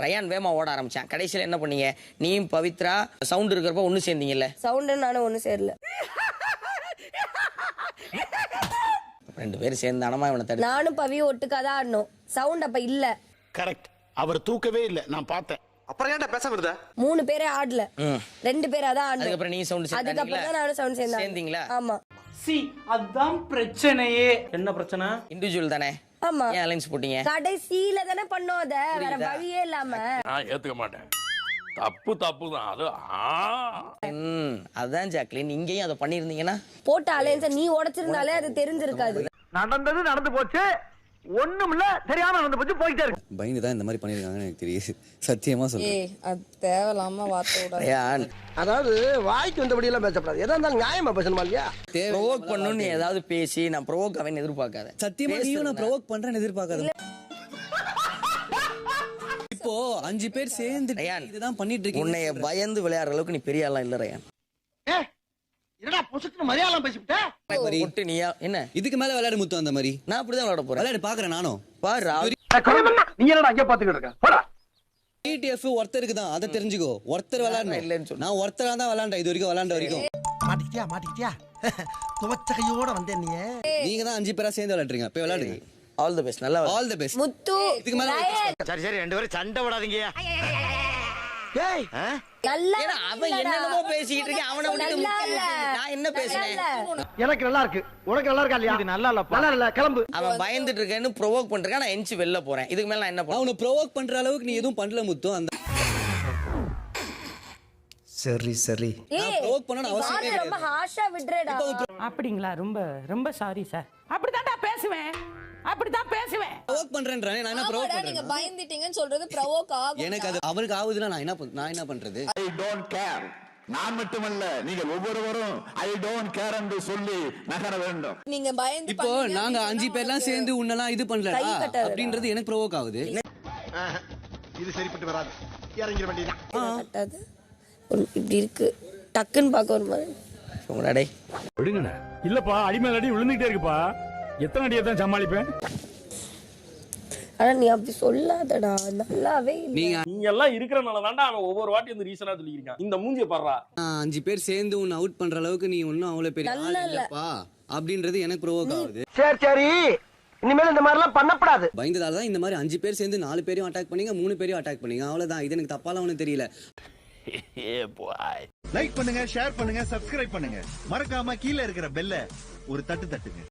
Rayon வேமா ஓட ஆரம்பிச்சான். கடைசியில என்ன பண்ணீங்க? நீயும் பவித்ரா சவுண்ட் இருக்கிறப்ப ஒண்ணு சேர்ந்தீங்கல்ல? சவுண்ட் நானும் ஒண்ணு சேரல. ரெண்டு பேரும் சேர்ந்து அனமா இவனை தடு. நானும் பவியும் ஒட்டுக்காதான் ஆடணும். சவுண்ட் அப்ப இல்ல. கரெக்ட். அவர் தூக்கவே இல்ல, நான் பார்த்தேன். அப்புறம் ஏன்டா பேச வருதா? 3 பேரே ஆடல, 2 பேரா தான் ஆடணும். அதுக்கப்புறம் நீ சவுண்ட் அதுக்கப்புறம் தான் நானும் சவுண்ட் சேர்ந்தீங்களா? ஆமா. அதான் பிரச்சனையே. என்ன பிரச்சனை? இண்டிவிஜுவல் தானே? ஆமா. ஏன் அலைன்ஸ் போட்டீங்க? கடைசியில தானே பண்ணோம் அத, வேற வழியே இல்லாம. நான் ஏத்துக்க மாட்டேன். தப்பு தான் அது. அதான் ஜாக்லின், இங்கேயும் அதை பண்ணிருந்தீங்கன்னா போட்ட அலைன்ஸ நீ உடைச்சிருந்தாலே அது தெரிஞ்சிருக்காது. நடந்தது நடந்து போச்சு, ஒண்ணும் இல்ல, தெரியாம நடந்து போச்சு, போயிட்டே இருக்கு. பயந்து தான் இந்த மாதிரி பண்ணிருக்காங்கன்னு எனக்கு தெரியுது, சத்தியமா சொல்றேன். அது தேவையில்லாம வார்த்தை விடாத. ரயான், அதாவது வாய்க்கு வந்தபடி எல்லாம் பேசப்படாது. எதா இருந்தாலும் நியாயமா பேசணுமா இல்லையா? ப்ரோவோக் பண்ணணும்னு ஏதாவது பேசி நான் ப்ரோவோக் அவன் எதிர்பார்க்காத. சத்தியமா நீயும் நான் ப்ரோவோக் பண்றேன்னு எதிர்பார்க்காத. இப்போ 5 பேர் சேர்ந்து ரயான், இதுதான் பண்ணிட்டு இருக்கீங்க. உன்னைய பயந்து விளையாடுற அளவுக்கு நீ பெரிய ஆளா இல்ல ரயான். என்னடா புசுக்கு மரியாதை பேசிவிட்ட? ஒட்டு நீயா என்ன? இதுக்கு மேல விளையாடு முத்து அந்த மாதிரி. நான் அப்படிதான் விளையாட போறேன். விளையாடு பாக்குறேன் நானும். பாரு நீ என்னடா அங்க பாத்துக்கிட்டு இருக்க? போடா. டிடிஎஃப் ஒருத்தருக்கு தான், அதை தெரிஞ்சுக்கோ. ஒருத்தர் விளையாடணும் இல்லைன்னு சொல்லு. நான் ஒருத்தரா தான் விளையாண்டேன் இது வரைக்கும். விளையாண்ட வரைக்கும் மாட்டிக்கிட்டியா துவச்ச கையோட வந்தேன். நீங்க தான் 5 பேரா சேர்ந்து விளையாடுறீங்க. போய் விளையாடுங்க. All the best. நல்லா ஆல் தி பெஸ்ட் முத்து, இதுக்கு மேல சரி ரெண்டு பேரும் சண்டை விடாதீங்க. ஏய் நல்லா ஏன்னா அவன் என்னென்னமோ பேசிட்டு இருக்கேன். அவனை விட்டு நல்லா இல்ல. நான் என்ன பேசினேன்? எனக்கு நல்லா இருக்கு, உனக்கு நல்லா இருக்கா இல்லையா? இது நல்லா இல்லப்பா. நல்லா இல்ல, கிளம்பு. அவன் பயந்துட்டு இருக்கேன்னு ப்ரோவோக் பண்றேன். நான் எஞ்சி வெளில போறேன். இதுக்கு மேல நான் என்ன நான் பண்ணுவேன்? உன்னை ப்ரோவோக் பண்ற அளவுக்கு நீ எதுவும் பண்ணல முத்து. அந்த சரி நான் ப்ரோவோக் பண்ணனும் அவசியமே வார்த்தை ரொம்ப கிடையாது. ஹார்ஷா விடுறடா. அப்படிங்களா? ரொம்ப ரொம்ப சாரி சார். அப்படிதான்டா பேசுவேன், அப்படிதான் பேசுவேன். ப்ரோவோக் பண்றேன்றானே, நான் என்ன ப்ரோவோக் நீங்க பண்றேன்? பயந்துட்டீங்கன்னு சொல்றது ப்ரோவோக் ஆகும். எனக்கு அது அவருக்கு ஆகுதுன்னா நான் என்ன பண்றது? I don't care. நான் மட்டுமல்ல, நீங்கள் ஒவ்வொருவரும் ஐ டோன்ட் கேர் என்று சொல்லி நகர வேண்டும். நீங்க பயந்து இப்போ நாங்க 5 பேர்லாம் சேர்ந்து உன்னலாம் இது பண்ணலடா கை கட்டாதடா. அப்படின்றது எனக்கு ப்ரோவோக் ஆகுது. இது சரிப்பட்டு வராது, இறங்கிட வேண்டியதான். கட்டாது. இப்படி இருக்கு, டக்குன்னு பார்க்க ஒரு மாதிரி. உங்களோட டேய் விடுங்கண்ணே. இல்லப்பா, அடிமேல் அடி விழுந்துகிட்டே இருக்குப்பா. எத்தனை அடியை தான் சமாளிப்பேன்? ஆனா நீ அப்படி சொல்லாதடா, நல்லாவே இல்ல. நீங்க எல்லாம் இருக்கிறனால தான்டா அவன் ஒவ்வொரு வாட்டி வந்து ரீசனா சொல்லியிருக்கான். இந்த மூஞ்சிய பாடுறா. 5 பேர் சேர்ந்து உன்னை அவுட் பண்ற அளவுக்கு நீ ஒன்னும் அவ்வளவு பெரிய ஆள் நல்லா இல்ல. இல்லப்பா அப்படின்றது எனக்கு ப்ரோவோக் ஆகுது. சரி இனிமேல் இந்த மாதிரி எல்லாம் பண்ணப்படாது. பயந்ததால தான் இந்த மாதிரி 5 பேர் சேர்ந்து 4 பேரையும் அட்டாக் பண்ணீங்க, 3 பேரையும் அட்டாக் பண்ணீங்க. அவ்வளவுதான். இது எனக்கு தப்பாலாம் ஒன்றும் தெரியல. லைக் பண்ணுங்க, ஷேர் பண்ணுங்க, சப்ஸ்கிரைப் பண்ணுங்க. மறக்காம கீழே இருக்கிற பெல்ல ஒரு தட்டு தட்டுங்க.